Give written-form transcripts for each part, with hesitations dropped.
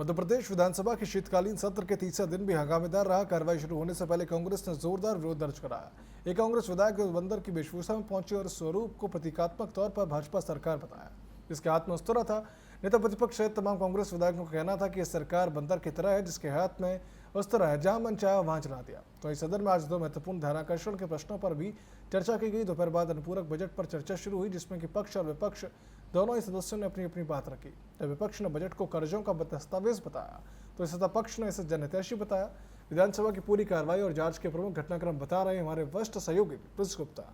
मध्य प्रदेश विधानसभा के शीतकालीन सत्र के तीसरा दिन भी हंगामेदार रहा। कार्रवाई शुरू होने से पहले कांग्रेस ने जोरदार विरोध दर्ज कराया। एक कांग्रेस विधायक बंदर की वेशभूषा में पहुंचे और स्वरूप को प्रतीकात्मक तौर पर भाजपा सरकार बताया, जिसके हाथ में उस्तरा था। नेता प्रतिपक्ष सहित तमाम कांग्रेस विधायकों का कहना था कि यह सरकार बंदर की तरह है, जिसके हाथ में उस्तरा है, जहां मन चाहा वहां चला दिया। तो इस सदन में आज दो महत्वपूर्ण ध्यानाकर्षण के प्रश्नों पर भी चर्चा की गई। दोपहर बाद अनुपूरक बजट पर चर्चा शुरू हुई, जिसमें कि पक्ष और विपक्ष दोनों ही सदस्यों ने अपनी अपनी बात रखी। जब विपक्ष ने बजट को कर्जों का दस्तावेज बताया तो सत्ता पक्ष ने इसे जनहितैषी बताया। विधानसभा की पूरी कार्रवाई और जांच के प्रमुख घटनाक्रम बता रहे हमारे वरिष्ठ सहयोगी प्रिंस गुप्ता।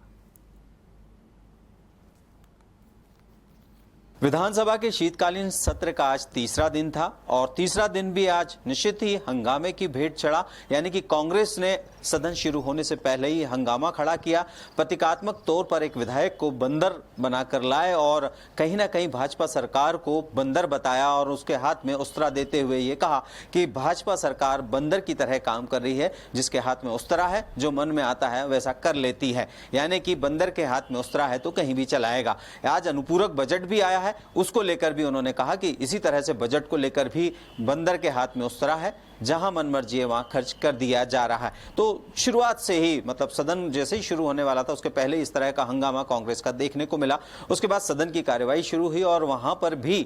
विधानसभा के शीतकालीन सत्र का आज तीसरा दिन था और तीसरा दिन भी आज निश्चित ही हंगामे की भेंट चढ़ा। यानी कि कांग्रेस ने सदन शुरू होने से पहले ही हंगामा खड़ा किया। प्रतीकात्मक तौर पर एक विधायक को बंदर बनाकर लाए और कहीं ना कहीं भाजपा सरकार को बंदर बताया और उसके हाथ में उस्तरा देते हुए ये कहा कि भाजपा सरकार बंदर की तरह काम कर रही है, जिसके हाथ में उस्तरा है, जो मन में आता है वैसा कर लेती है। यानी कि बंदर के हाथ में उस्तरा है तो कहीं भी चलाएगा। आज अनुपूरक बजट भी आया है, उसको लेकर भी उन्होंने कहा कि इसी तरह से बजट को लेकर भी बंदर के हाथ में उस्तरा है, जहां मनमर्जी है वहां खर्च कर दिया जा रहा है। तो शुरुआत से ही मतलब सदन जैसे ही शुरू होने वाला था उसके पहले इस तरह का हंगामा कांग्रेस का देखने को मिला। उसके बाद सदन की कार्यवाही शुरू हुई और वहां पर भी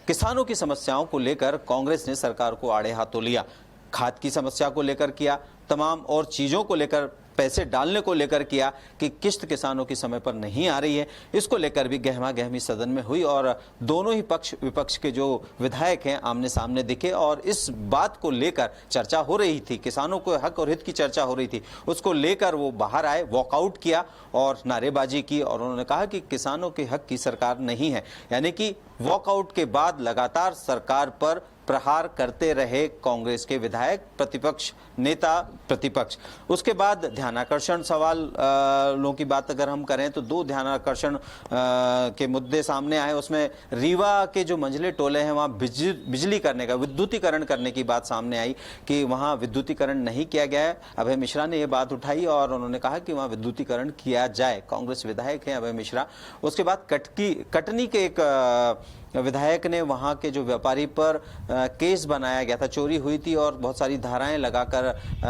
किसानों की समस्याओं को लेकर कांग्रेस ने सरकार को आड़े हाथों लिया। खाद की समस्या को लेकर किया, तमाम और चीजों को लेकर, पैसे डालने को लेकर किया कि किस्त किसानों की समय पर नहीं आ रही है, इसको लेकर भी गहमा गहमी सदन में हुई और दोनों ही पक्ष विपक्ष के जो विधायक हैं आमने सामने दिखे और इस बात को लेकर चर्चा हो रही थी। किसानों को हक और हित की चर्चा हो रही थी, उसको लेकर वो बाहर आए, वॉकआउट किया और नारेबाजी की और उन्होंने कहा कि किसानों के हक की सरकार नहीं है। यानी कि वॉकआउट के बाद लगातार सरकार पर प्रहार करते रहे कांग्रेस के विधायक, प्रतिपक्ष नेता, प्रतिपक्ष। उसके बाद ध्यानाकर्षण सवालों की बात अगर हम करें तो दो ध्यानाकर्षण के मुद्दे सामने आए। उसमें रीवा के जो मंझले टोले हैं वहां बिजली करने का, विद्युतीकरण करने की बात सामने आई कि वहां विद्युतीकरण नहीं किया गया है। अभय मिश्रा ने यह बात उठाई और उन्होंने कहा कि वहां विद्युतीकरण किया जाए। कांग्रेस विधायक हैं अभय मिश्रा। उसके बाद कटनी के एक विधायक ने वहां के जो व्यापारी पर केस बनाया गया था, चोरी हुई थी और बहुत सारी धाराएं लगाकर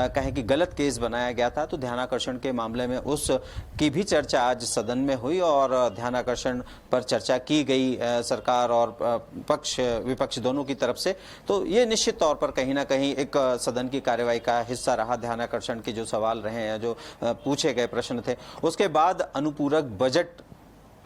कहें कि गलत केस बनाया गया था, तो ध्यानाकर्षण के मामले में उस की भी चर्चा आज सदन में हुई और ध्यानाकर्षण पर चर्चा की गई सरकार और पक्ष विपक्ष दोनों की तरफ से। तो ये निश्चित तौर पर कहीं ना कहीं एक सदन की कार्यवाही का हिस्सा रहा। ध्यानाकर्षण के जो सवाल रहे हैं, जो पूछे गए प्रश्न थे। उसके बाद अनुपूरक बजट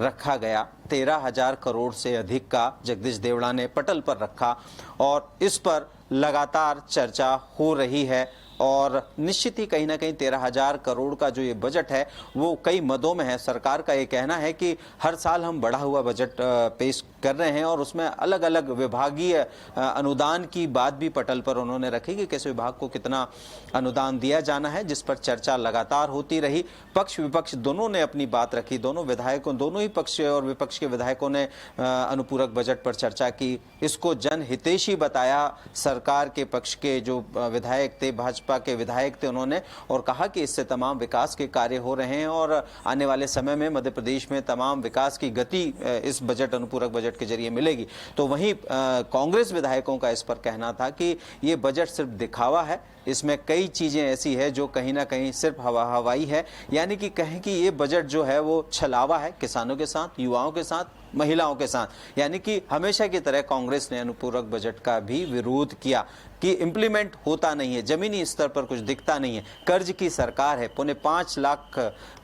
रखा गया। 13,000 करोड़ से अधिक का जगदीश देवड़ा ने पटल पर रखा और इस पर लगातार चर्चा हो रही है और निश्चित ही कहीं ना कहीं 13,000 करोड़ का जो ये बजट है वो कई मदों में है। सरकार का ये कहना है कि हर साल हम बढ़ा हुआ बजट पेश कर रहे हैं और उसमें अलग अलग विभागीय अनुदान की बात भी पटल पर उन्होंने रखी कि किस विभाग को कितना अनुदान दिया जाना है, जिस पर चर्चा लगातार होती रही। पक्ष विपक्ष दोनों ने अपनी बात रखी। दोनों विधायकों, दोनों ही पक्ष और विपक्ष के विधायकों ने अनुपूरक बजट पर चर्चा की। इसको जनहितैषी बताया। सरकार के पक्ष के जो विधायक थे, भाजपा के विधायक थे, उन्होंने और कहा कि इससे तमाम विकास के कार्य हो रहे हैं और आने वाले समय में मध्य प्रदेश में तमाम विकास की गति इस बजट, अनुपूरक बजट के जरिए मिलेगी। तो वहीं कांग्रेस विधायकों का इस पर कहना था कि ये बजट सिर्फ दिखावा है, इसमें कई चीजें ऐसी है जो कहीं ना कहीं सिर्फ हवाई है। यानी कि कहें कि ये बजट जो है वो छलावा है किसानों के साथ, युवाओं के साथ, महिलाओं के साथ। यानी कि हमेशा की तरह कांग्रेस ने अनुपूरक बजट का भी विरोध किया कि इम्प्लीमेंट होता नहीं है, जमीनी स्तर पर कुछ दिखता नहीं है। कर्ज की सरकार है, 5.25 लाख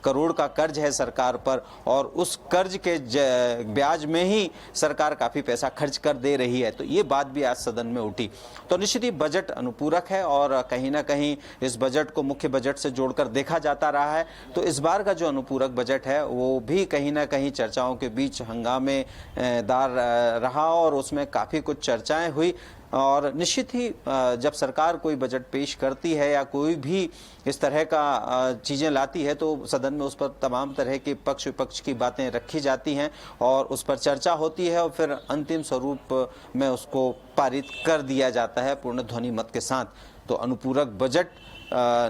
करोड़ का कर्ज है सरकार पर और उस कर्ज के ब्याज में ही सरकार काफी पैसा खर्च कर दे रही है। तो ये बात भी आज सदन में उठी। तो निश्चित ही बजट अनुपूरक है और कहीं ना कहीं इस बजट को मुख्य बजट से जोड़कर देखा जाता रहा है। तो इस बार का जो अनुपूरक बजट है वो भी कहीं ना कहीं चर्चाओं के बीच हंगामेदार रहा और उसमें काफी कुछ चर्चाएं हुई। और निश्चित ही जब सरकार कोई बजट पेश करती है या कोई भी इस तरह का चीजें लाती है तो सदन में उस पर तमाम तरह के पक्ष विपक्ष की बातें रखी जाती हैं और उस पर चर्चा होती है और फिर अंतिम स्वरूप में उसको पारित कर दिया जाता है पूर्ण ध्वनि मत के साथ। तो अनुपूरक बजट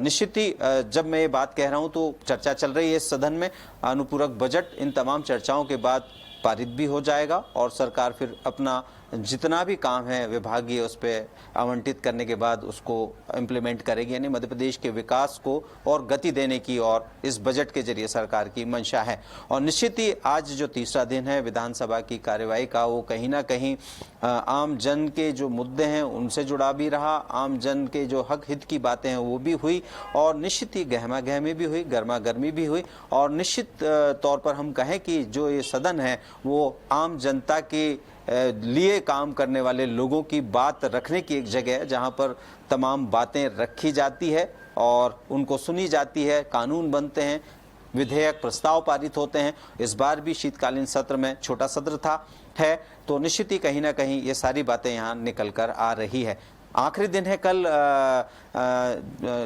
निश्चित ही जब मैं ये बात कह रहा हूं तो चर्चा चल रही है इस सदन में। अनुपूरक बजट इन तमाम चर्चाओं के बाद पारित भी हो जाएगा और सरकार फिर अपना जितना भी काम है विभागीय उस पर आवंटित करने के बाद उसको इम्प्लीमेंट करेगी, यानी मध्य प्रदेश के विकास को और गति देने की और इस बजट के जरिए सरकार की मंशा है। और निश्चित ही आज जो तीसरा दिन है विधानसभा की कार्यवाही का, वो कहीं ना कहीं आम जन के जो मुद्दे हैं उनसे जुड़ा भी रहा, आम जन के जो हक हित की बातें हैं वो भी हुई, और निश्चित ही गहमा गहमी भी हुई, गर्मा गर्मी भी हुई। और निश्चित तौर पर हम कहें कि जो ये सदन है वो आम जनता के लिए काम करने वाले लोगों की बात रखने की एक जगह है, जहां पर तमाम बातें रखी जाती है और उनको सुनी जाती है, कानून बनते हैं, विधेयक प्रस्ताव पारित होते हैं। इस बार भी शीतकालीन सत्र में छोटा सत्र था है, तो निश्चित ही कहीं ना कहीं ये सारी बातें यहाँ निकल कर आ रही है। आखिरी दिन है कल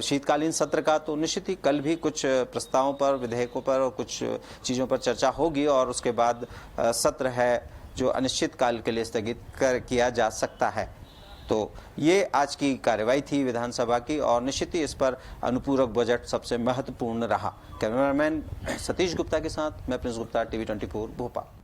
शीतकालीन सत्र का, तो निश्चित ही कल भी कुछ प्रस्तावों पर, विधेयकों पर और कुछ चीज़ों पर चर्चा होगी और उसके बाद सत्र है जो अनिश्चित काल के लिए स्थगित किया जा सकता है। तो ये आज की कार्यवाही थी विधानसभा की, और निश्चित ही इस पर अनुपूरक बजट सबसे महत्वपूर्ण रहा। कैमरामैन सतीश गुप्ता के साथ मैं प्रिंस गुप्ता, TV 24 भोपाल।